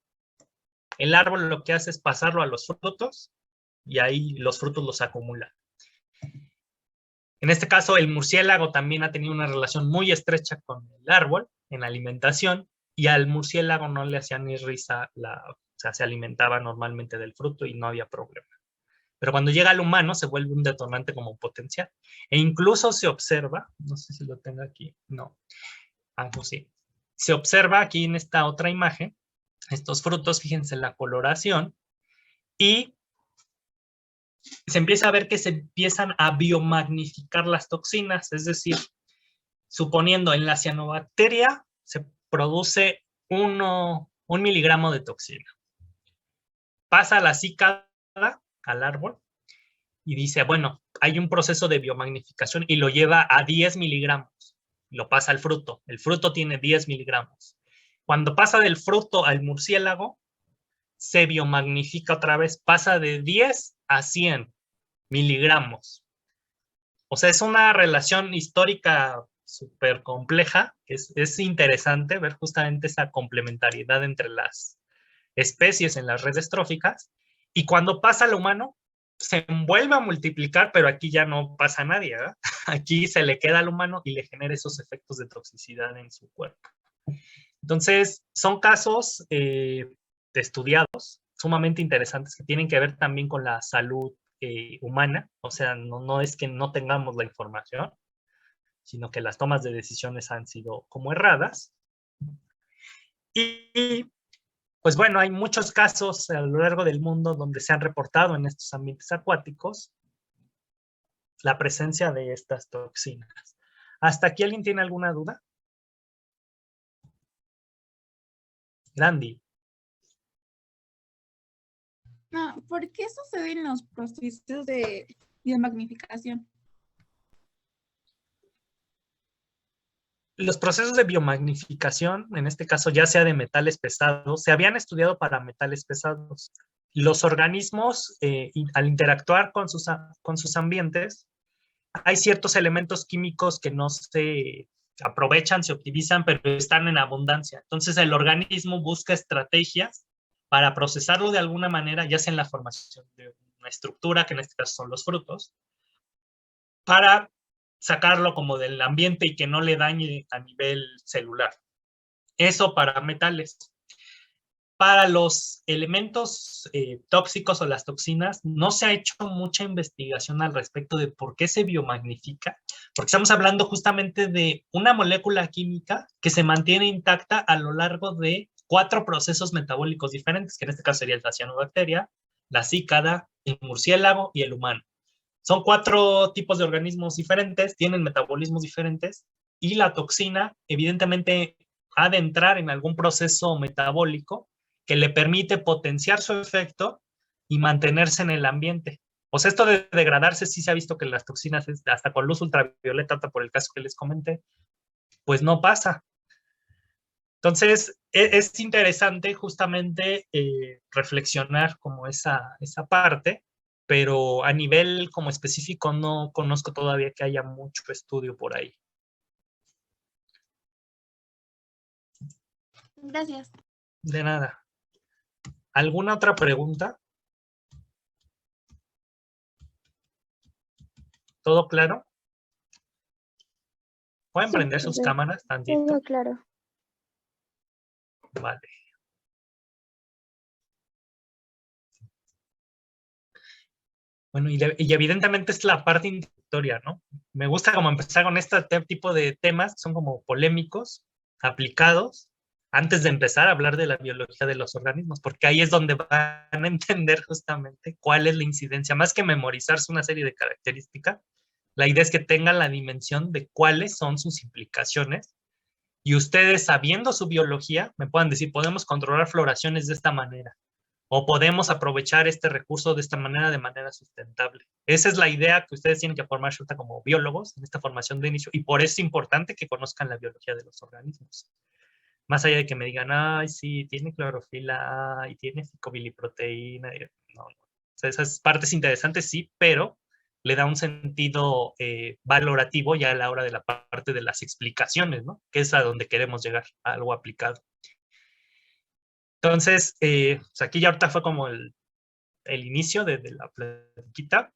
El árbol lo que hace es pasarlo a los frutos y ahí los frutos los acumula. En este caso, el murciélago también ha tenido una relación muy estrecha con el árbol en la alimentación, y al murciélago no le hacía ni risa, o sea, se alimentaba normalmente del fruto y no había problema. Pero cuando llega al humano se vuelve un detonante como potencial. E incluso se observa, no sé si lo tengo aquí, no, pues sí. Se observa aquí en esta otra imagen, estos frutos, fíjense la coloración, y se empieza a ver que se empiezan a biomagnificar las toxinas, es decir, suponiendo en la cianobacteria se produce 1 miligramo de toxina. Pasa a la cícada, al árbol, y dice, bueno, hay un proceso de biomagnificación y lo lleva a 10 miligramos. Lo pasa al fruto. El fruto tiene 10 miligramos. Cuando pasa del fruto al murciélago, se biomagnifica otra vez, pasa de 10 a 100 miligramos. O sea, es una relación histórica súper compleja. Es interesante ver justamente esa complementariedad entre las especies en las redes tróficas. Y cuando pasa al humano, se vuelve a multiplicar, pero aquí ya no pasa a nadie, ¿verdad? Aquí se le queda al humano y le genera esos efectos de toxicidad en su cuerpo. Entonces, son casos estudiados, sumamente interesantes, que tienen que ver también con la salud humana. O sea, no es que no tengamos la información, sino que las tomas de decisiones han sido como erradas. Y pues bueno, hay muchos casos a lo largo del mundo donde se han reportado en estos ambientes acuáticos la presencia de estas toxinas. ¿Hasta aquí alguien tiene alguna duda? Randy. ¿Por qué suceden los procesos de biomagnificación? Los procesos de biomagnificación, en este caso ya sea de metales pesados, se habían estudiado para metales pesados. Los organismos, al interactuar con sus ambientes, hay ciertos elementos químicos que no se aprovechan, se optimizan, pero están en abundancia. Entonces el organismo busca estrategias para procesarlo de alguna manera, ya sea en la formación de una estructura, que en este caso son los frutos, para sacarlo como del ambiente y que no le dañe a nivel celular. Eso para metales. Para los elementos tóxicos o las toxinas, no se ha hecho mucha investigación al respecto de por qué se biomagnifica, porque estamos hablando justamente de una molécula química que se mantiene intacta a lo largo de 4 procesos metabólicos diferentes, que en este caso sería la cianobacteria, la cícada, el murciélago y el humano. Son 4 tipos de organismos diferentes, tienen metabolismos diferentes, y la toxina evidentemente ha de entrar en algún proceso metabólico que le permite potenciar su efecto y mantenerse en el ambiente. O sea, esto de degradarse, sí se ha visto que las toxinas, hasta con luz ultravioleta, hasta por el caso que les comenté, pues no pasa. Entonces, es interesante justamente reflexionar como esa parte, pero a nivel como específico no conozco todavía que haya mucho estudio por ahí. Gracias. De nada. ¿Alguna otra pregunta? ¿Todo claro? ¿Pueden prender sus cámaras tantito? Todo claro. Vale. Bueno, y evidentemente es la parte introductoria, ¿no? Me gusta como empezar con este tipo de temas, son como polémicos, aplicados, antes de empezar a hablar de la biología de los organismos, porque ahí es donde van a entender justamente cuál es la incidencia, más que memorizarse una serie de características, la idea es que tengan la dimensión de cuáles son sus implicaciones, y ustedes, sabiendo su biología, me puedan decir, podemos controlar floraciones de esta manera, o podemos aprovechar este recurso de esta manera, de manera sustentable. Esa es la idea que ustedes tienen que formar como biólogos en esta formación de inicio, y por eso es importante que conozcan la biología de los organismos. Más allá de que me digan, ay, sí, tiene clorofila A y tiene ficobiliproteína. No, no. O sea, esas partes interesantes sí, pero le da un sentido valorativo ya a la hora de la parte de las explicaciones, ¿no? Que es a donde queremos llegar, a algo aplicado. Entonces, pues aquí ya ahorita fue como el inicio de la platiquita.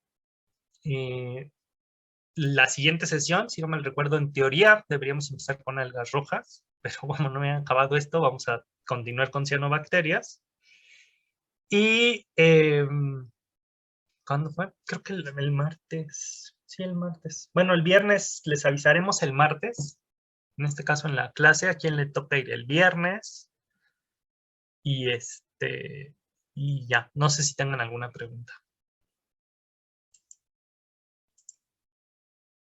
La siguiente sesión, si no mal recuerdo, en teoría deberíamos empezar con algas rojas, pero como no me han acabado esto, vamos a continuar con cianobacterias. Y, ¿cuándo fue? Creo que el martes. Sí, el martes. Bueno, el viernes les avisaremos el martes. En este caso en la clase, a quién le toca ir el viernes. Y y ya, no sé si tengan alguna pregunta.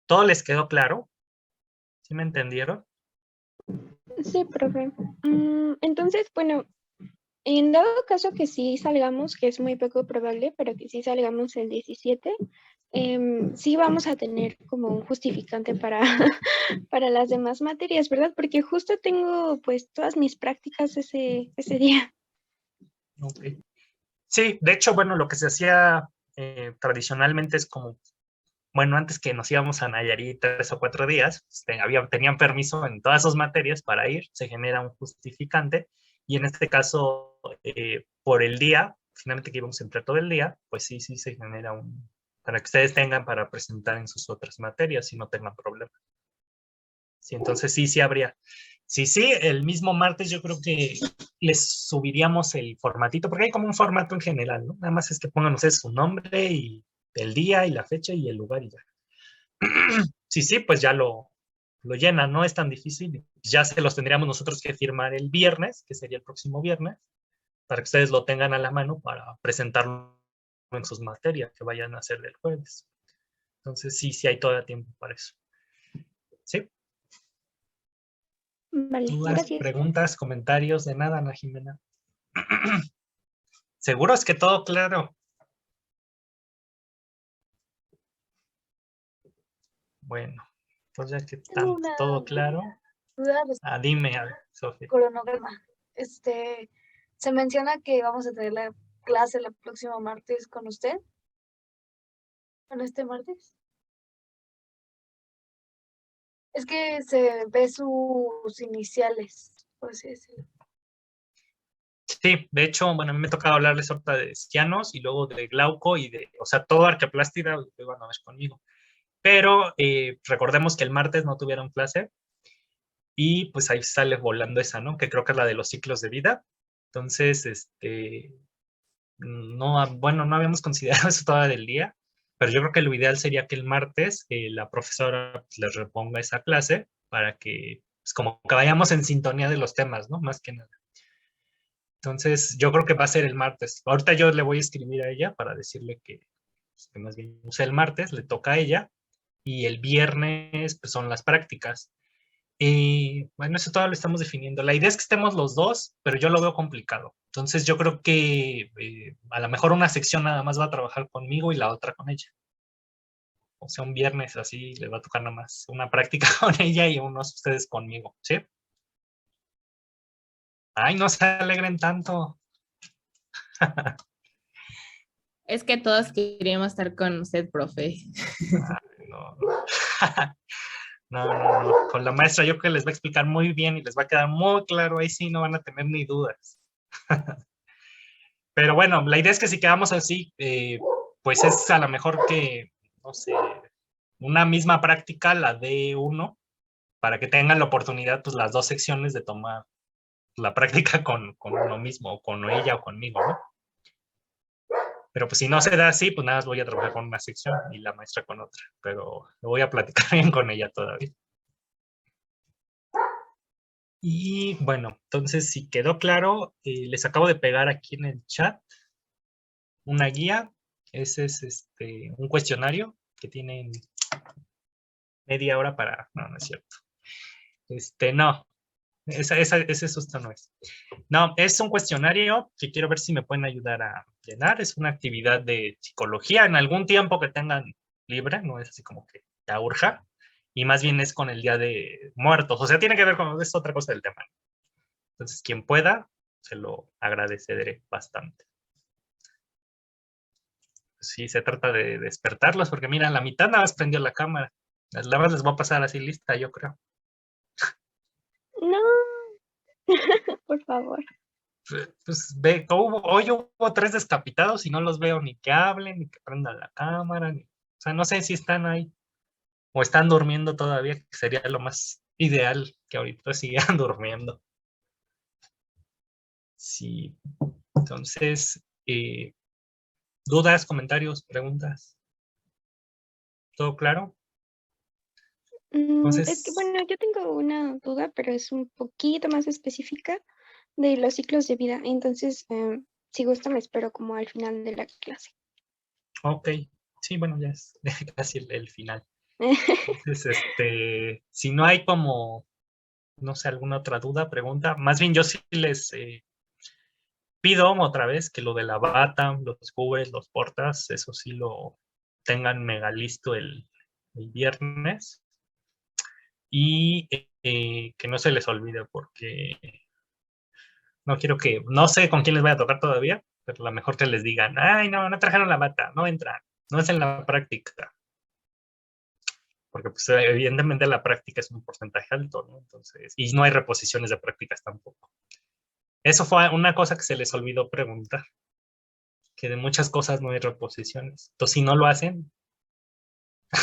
¿Todo les quedó claro? ¿Sí me entendieron? Sí, profe. Entonces, bueno, en dado caso que sí salgamos, que es muy poco probable, pero que sí salgamos el 17, sí vamos a tener como un justificante para, para las demás materias, ¿verdad? Porque justo tengo pues todas mis prácticas ese día. Ok. Sí, de hecho, bueno, lo que se hacía tradicionalmente es como, bueno, antes que nos íbamos a Nayarit 3 o 4 días, tenían permiso en todas sus materias para ir, se genera un justificante, y en este caso, por el día, finalmente que íbamos a entrar todo el día, pues sí se genera para que ustedes tengan para presentar en sus otras materias y no tengan problema. Sí, entonces sí habría. Sí, el mismo martes yo creo que les subiríamos el formatito, porque hay como un formato en general, ¿no? Nada más es que pongan ustedes su nombre y el día y la fecha y el lugar y ya. Sí, pues ya lo llenan, no es tan difícil. Ya se los tendríamos nosotros que firmar el viernes, que sería el próximo viernes, para que ustedes lo tengan a la mano para presentarlo en sus materias que vayan a hacer del jueves. Entonces sí hay todavía tiempo para eso. ¿Sí? Vale, ¿Dudas, gracias. preguntas, comentarios? De nada, Ana Jimena. ¿Seguro es que todo claro? Bueno, pues ya que está todo claro. Dime, Sofía. Cronograma. Se menciona que vamos a tener la clase el próximo martes con usted. ¿Con este martes? Es que se ve sus iniciales, por así decirlo. Sí, de hecho, bueno, a mí me tocaba hablarles ahorita de cianos y luego de glauco y o sea, todo arqueplástida lo iban a ver conmigo. Pero recordemos que el martes no tuvieron clase y pues ahí sale volando esa, ¿no? Que creo que es la de los ciclos de vida. Entonces, no habíamos considerado eso todavía del día, pero yo creo que lo ideal sería que el martes la profesora pues, les reponga esa clase para que, pues, como que vayamos en sintonía de los temas, ¿no? Más que nada. Entonces, yo creo que va a ser el martes. Ahorita yo le voy a escribir a ella para decirle pues, que más bien, o sea, el martes le toca a ella y el viernes pues, son las prácticas. Y bueno, eso todavía lo estamos definiendo. La idea es que estemos los dos, pero yo lo veo complicado. Entonces yo creo que a lo mejor una sección nada más va a trabajar conmigo y la otra con ella. O sea, un viernes así le va a tocar nada más una práctica con ella y unos ustedes conmigo, ¿sí? Ay, no se alegren tanto. Es que todos queríamos estar con usted, profe. No. No. Con la maestra yo creo que les va a explicar muy bien y les va a quedar muy claro. Ahí sí no van a tener ni dudas. Pero bueno, la idea es que si quedamos así, pues es a lo mejor que, no sé, una misma práctica, la D1, para que tengan la oportunidad, pues las dos secciones de tomar la práctica con uno mismo, o con ella o conmigo, ¿no? Pero pues si no se da así, pues nada más voy a trabajar con una sección y la maestra con otra, pero lo voy a platicar bien con ella todavía. Y bueno, entonces si quedó claro, les acabo de pegar aquí en el chat una guía. Ese es un cuestionario que tienen media hora para... No es cierto. No, ese susto no es. No, es un cuestionario que quiero ver si me pueden ayudar a llenar. Es una actividad de psicología en algún tiempo que tengan libre, no es así como que ya urja, y más bien es con el Día de Muertos. O sea, tiene que ver con, es otra cosa del tema. Entonces, quien pueda, se lo agradeceré bastante. Sí, se trata de despertarlos, porque mira, la mitad nada más prendió la cámara. Las lavas les voy a pasar así lista, yo creo. No, por favor. Pues ve, hoy hubo 3 descapitados y no los veo ni que hablen, ni que prendan la cámara, o sea, no sé si están ahí o están durmiendo todavía, que sería lo más ideal que ahorita sigan durmiendo. Sí, entonces, ¿dudas, comentarios, preguntas? ¿Todo claro? Es que bueno, yo tengo una duda, pero es un poquito más específica de los ciclos de vida. Entonces, si gusta, me espero como al final de la clase. Ok, sí, bueno, ya es casi el final. Entonces, si no hay como, no sé, alguna otra duda, pregunta, más bien yo sí les pido otra vez que lo de la bata, los cubres, los portas, eso sí lo tengan mega listo el viernes y que no se les olvide porque no quiero que, no sé con quién les voy a tocar todavía, pero a lo mejor que les digan, ay, no, no trajeron la bata, no entran, no es en la práctica. Porque pues, evidentemente la práctica es un porcentaje alto, ¿no? Entonces, y no hay reposiciones de prácticas tampoco. Eso fue una cosa que se les olvidó preguntar, que de muchas cosas no hay reposiciones. Entonces, si no lo hacen,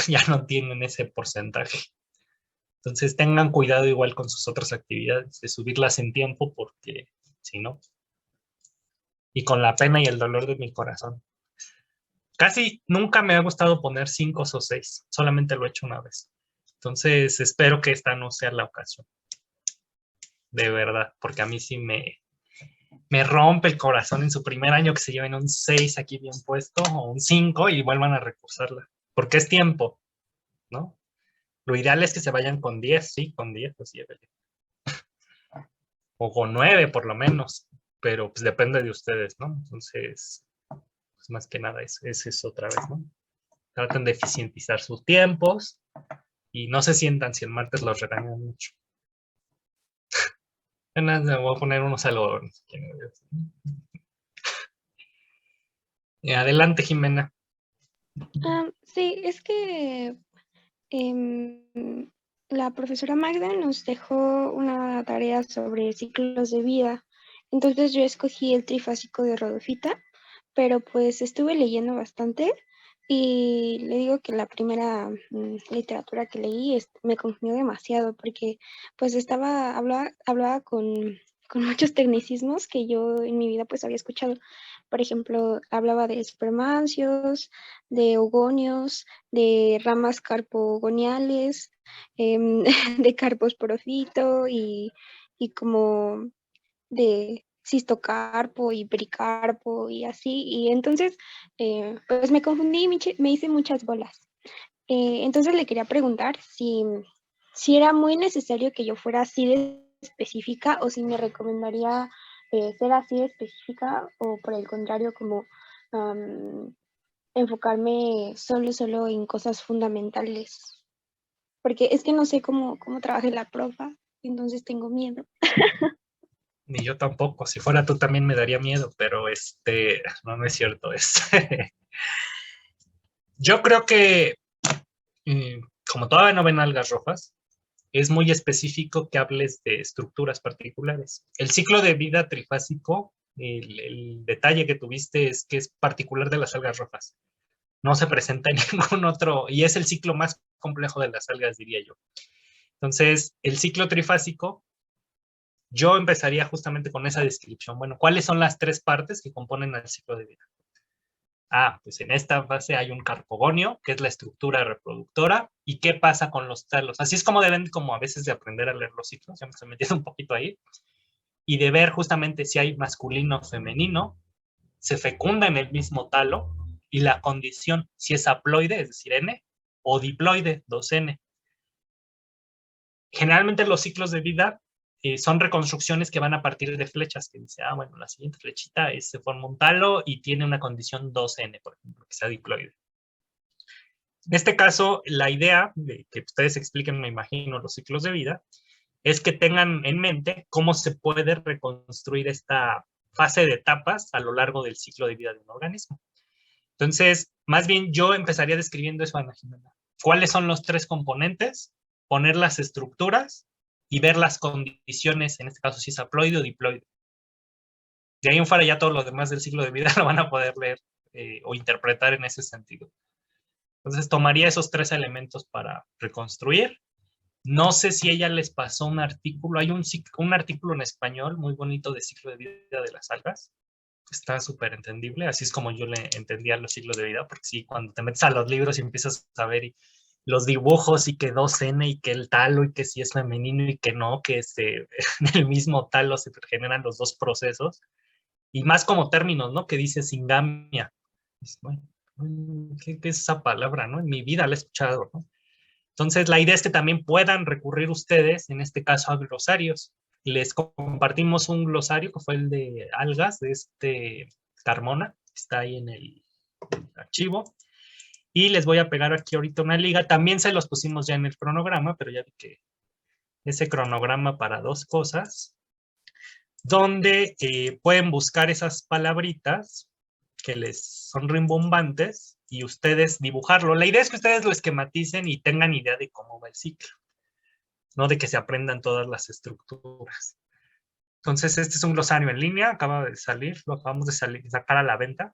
ya no tienen ese porcentaje. Entonces, tengan cuidado igual con sus otras actividades, de subirlas en tiempo, porque si no, y con la pena y el dolor de mi corazón. Casi nunca me ha gustado poner 5 o 6, solamente lo he hecho una vez. Entonces, espero que esta no sea la ocasión. De verdad, porque a mí sí me rompe el corazón en su primer año que se lleven un 6 aquí bien puesto o un 5 y vuelvan a recursarla. Porque es tiempo, ¿no? Lo ideal es que se vayan con 10, sí, con 10, pues llévele. O con 9 por lo menos, pero pues depende de ustedes, ¿no? Entonces, pues más que nada es eso otra vez, ¿no? Traten de eficientizar sus tiempos y no se sientan si el martes los regañan mucho. Me voy a poner unos algodones. Adelante, Jimena. Sí, es que la profesora Magda nos dejó una tarea sobre ciclos de vida. Entonces yo escogí el trifásico de Rodolfita, pero pues estuve leyendo bastante y le digo que la primera literatura que leí me confundió demasiado porque pues hablaba con muchos tecnicismos que yo en mi vida pues había escuchado. Por ejemplo, hablaba de espermancios, de ogonios, de ramas carpogoniales, de carposporofito y como de cistocarpo y pericarpo y así. Y entonces, pues me confundí y me hice muchas bolas. Entonces le quería preguntar si era muy necesario que yo fuera así de específica o si me recomendaría ser así de específica o por el contrario como enfocarme solo en cosas fundamentales. Porque es que no sé cómo trabaja la profa, entonces tengo miedo. Ni yo tampoco. Si fuera tú también me daría miedo, pero no es cierto. Yo creo que, como todavía no ven algas rojas, es muy específico que hables de estructuras particulares. El ciclo de vida trifásico, el detalle que tuviste es que es particular de las algas rojas. No se presenta en ningún otro, y es el ciclo más complejo de las algas, diría yo. Entonces, el ciclo trifásico, yo empezaría justamente con esa descripción. Bueno, ¿cuáles son las 3 partes que componen el ciclo de vida? Pues en esta fase hay un carpogonio, que es la estructura reproductora, y qué pasa con los talos. Así es como deben como a veces de aprender a leer los ciclos, ya me estoy metiendo un poquito ahí, y de ver justamente si hay masculino o femenino, se fecunda en el mismo talo, y la condición, si es haploide, es decir, N, o diploide, 2N. Generalmente los ciclos de vida son reconstrucciones que van a partir de flechas, que dice, bueno, la siguiente flechita se forma un talo y tiene una condición 2N, por ejemplo, que sea diploide. En este caso, la idea de que ustedes expliquen, me imagino, los ciclos de vida, es que tengan en mente cómo se puede reconstruir esta fase de etapas a lo largo del ciclo de vida de un organismo. Entonces, más bien yo empezaría describiendo eso, Ana Jimena. ¿Cuáles son los 3 componentes? Poner las estructuras y ver las condiciones, en este caso si es haploide o diploide. De ahí en fuera ya todo lo demás del ciclo de vida lo van a poder leer o interpretar en ese sentido. Entonces tomaría esos 3 elementos para reconstruir. No sé si a ella les pasó un artículo, hay un artículo en español muy bonito de ciclo de vida de las algas. Está súper entendible, así es como yo le entendía los ciclos de vida, porque sí, cuando te metes a los libros y empiezas a ver los dibujos y que 2N y que el talo y que si es femenino y que no, que en el mismo talo se generan los 2 procesos, y más como términos, ¿no? Que dice singamia. Bueno, ¿qué es esa palabra, no? En mi vida la he escuchado, ¿no? Entonces, la idea es que también puedan recurrir ustedes, en este caso, a glosarios. Les compartimos un glosario que fue el de algas, de Carmona, está ahí en el archivo. Y les voy a pegar aquí ahorita una liga. También se los pusimos ya en el cronograma, pero ya vi que ese cronograma para 2 cosas, donde pueden buscar esas palabritas que les son rimbombantes y ustedes dibujarlo. La idea es que ustedes lo esquematicen y tengan idea de cómo va el ciclo, no de que se aprendan todas las estructuras. Entonces, este es un glosario en línea, acaba de salir, lo acabamos de sacar a la venta.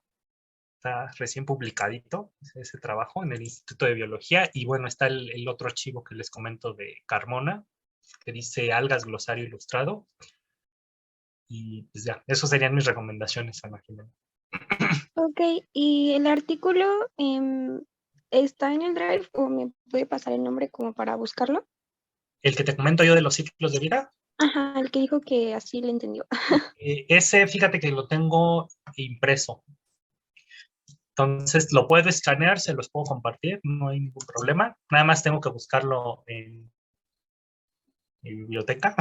Está recién publicadito ese trabajo en el Instituto de Biología. Y bueno, está el otro archivo que les comento de Carmona, que dice Algas Glosario Ilustrado. Y pues ya, esas serían mis recomendaciones, Ana Jimena. Ok, ¿y el artículo está en el Drive o me puede pasar el nombre como para buscarlo? El que te comento yo de los ciclos de vida. Ajá, el que dijo que así le entendió. Ese, fíjate que lo tengo impreso. Entonces, lo puedo escanear, se los puedo compartir, no hay ningún problema. Nada más tengo que buscarlo en biblioteca.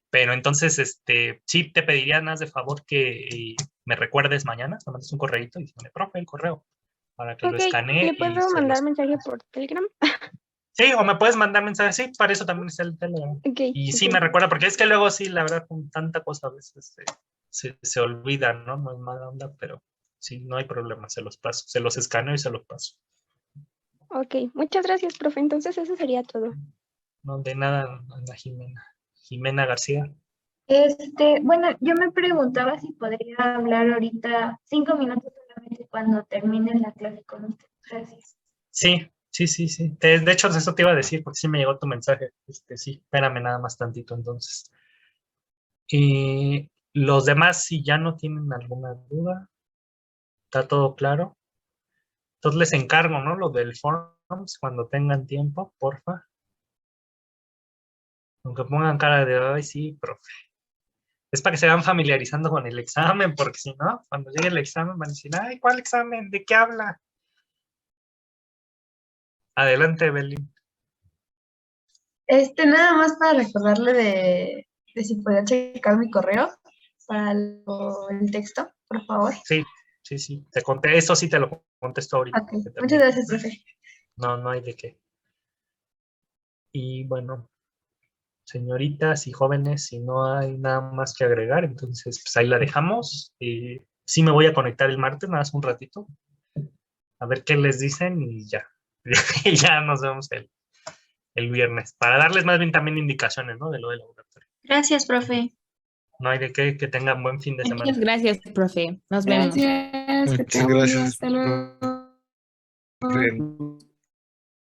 Pero entonces, sí te pediría más de favor que me recuerdes mañana, me mandes un correíto y dígame, profe, el correo, para que lo escanee. ¿Le puedo mandar mensaje por Telegram? Sí, o me puedes mandar mensaje, sí, para eso también está el Telegram. Y sí me recuerda, porque es que luego sí, la verdad, con tanta cosa a veces se olvida, ¿no? No es mala onda, pero sí, no hay problema, se los paso, se los escaneo y se los paso. Ok, muchas gracias, profe. Entonces eso sería todo. No, de nada, Ana Jimena. Jimena García. Bueno, yo me preguntaba si podría hablar ahorita 5 minutos solamente cuando termine la clase con usted. Gracias. Sí. De hecho, eso te iba a decir, porque sí me llegó tu mensaje. Sí, espérame nada más tantito entonces. Y los demás, si ya no tienen alguna duda, está todo claro. Entonces les encargo, ¿no? Lo del Forms, cuando tengan tiempo, porfa. Aunque pongan cara de, ay, sí, profe. Es para que se vayan familiarizando con el examen, porque si no, cuando llegue el examen van a decir, ay, ¿cuál examen? ¿De qué habla? Adelante, Evelyn. Nada más para recordarle de si podía checar mi correo para el texto, por favor. Sí. Te conté, eso sí te lo contesto ahorita. Ok, muchas gracias, profe. No hay de qué. Y bueno, señoritas y jóvenes, si no hay nada más que agregar, entonces pues ahí la dejamos. Sí me voy a conectar el martes, nada más un ratito, a ver qué les dicen y ya. Y ya nos vemos el viernes, para darles más bien también indicaciones, ¿no? De lo del laboratorio. Gracias, profe. No hay de qué, que tengan buen fin de semana. Muchas gracias, profe. Nos vemos. Gracias. Muchas gracias. Hasta luego. Bien.